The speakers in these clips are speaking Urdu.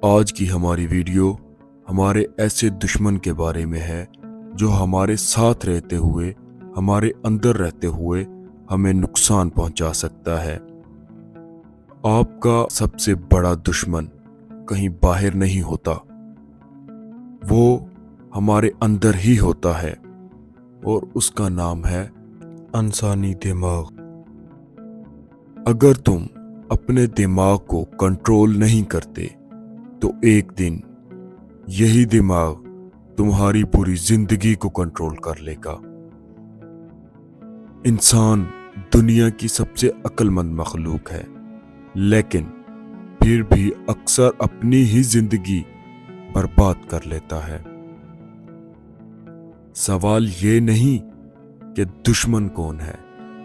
آج کی ہماری ویڈیو ہمارے ایسے دشمن کے بارے میں ہے جو ہمارے ساتھ رہتے ہوئے، ہمارے اندر رہتے ہوئے ہمیں نقصان پہنچا سکتا ہے۔ آپ کا سب سے بڑا دشمن کہیں باہر نہیں ہوتا، وہ ہمارے اندر ہی ہوتا ہے اور اس کا نام ہے انسانی دماغ۔ اگر تم اپنے دماغ کو کنٹرول نہیں کرتے تو ایک دن یہی دماغ تمہاری پوری زندگی کو کنٹرول کر لے گا۔ انسان دنیا کی سب سے عقل مند مخلوق ہے، لیکن پھر بھی اکثر اپنی ہی زندگی برباد کر لیتا ہے۔ سوال یہ نہیں کہ دشمن کون ہے،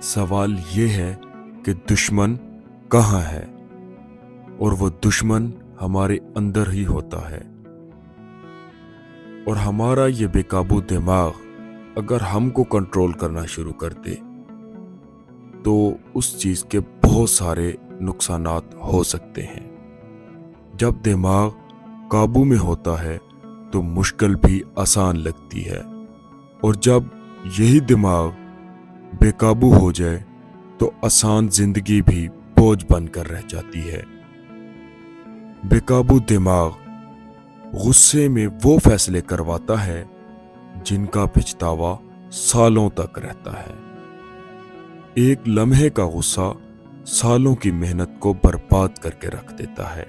سوال یہ ہے کہ دشمن کہاں ہے، اور وہ دشمن ہمارے اندر ہی ہوتا ہے۔ اور ہمارا یہ بے قابو دماغ اگر ہم کو کنٹرول کرنا شروع کر دے تو اس چیز کے بہت سارے نقصانات ہو سکتے ہیں۔ جب دماغ قابو میں ہوتا ہے تو مشکل بھی آسان لگتی ہے، اور جب یہی دماغ بے قابو ہو جائے تو آسان زندگی بھی بوجھ بن کر رہ جاتی ہے۔ بے قابو دماغ غصے میں وہ فیصلے کرواتا ہے جن کا پچھتاوا سالوں تک رہتا ہے۔ ایک لمحے کا غصہ سالوں کی محنت کو برباد کر کے رکھ دیتا ہے۔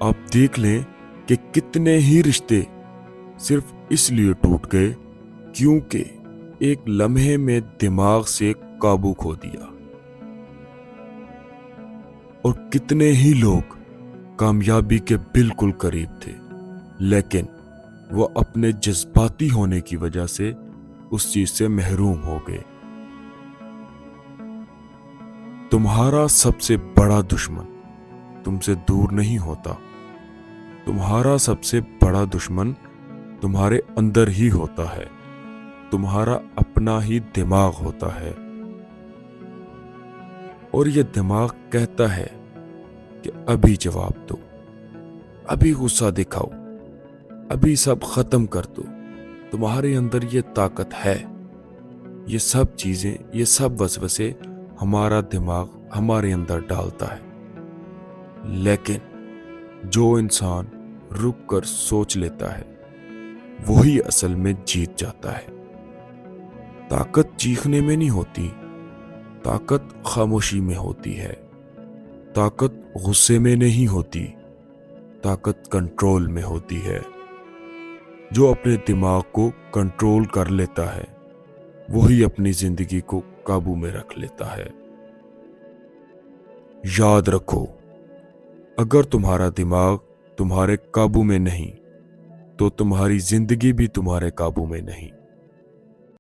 آپ دیکھ لیں کہ کتنے ہی رشتے صرف اس لیے ٹوٹ گئے کیونکہ ایک لمحے میں دماغ سے قابو کھو دیا، اور کتنے ہی لوگ کامیابی کے بالکل قریب تھے لیکن وہ اپنے جذباتی ہونے کی وجہ سے اس چیز سے محروم ہو گئے۔ تمہارا سب سے بڑا دشمن تم سے دور نہیں ہوتا، تمہارا سب سے بڑا دشمن تمہارے اندر ہی ہوتا ہے، تمہارا اپنا ہی دماغ ہوتا ہے۔ اور یہ دماغ کہتا ہے کہ ابھی جواب دو، ابھی غصہ دکھاؤ، ابھی سب ختم کر دو، تمہارے اندر یہ طاقت ہے۔ یہ سب چیزیں، یہ سب وسوسے ہمارا دماغ ہمارے اندر ڈالتا ہے، لیکن جو انسان رک کر سوچ لیتا ہے وہی اصل میں جیت جاتا ہے۔ طاقت چیخنے میں نہیں ہوتی، طاقت خاموشی میں ہوتی ہے۔ طاقت غصے میں نہیں ہوتی، طاقت کنٹرول میں ہوتی ہے۔ جو اپنے دماغ کو کنٹرول کر لیتا ہے وہی اپنی زندگی کو قابو میں رکھ لیتا ہے۔ یاد رکھو، اگر تمہارا دماغ تمہارے قابو میں نہیں تو تمہاری زندگی بھی تمہارے قابو میں نہیں۔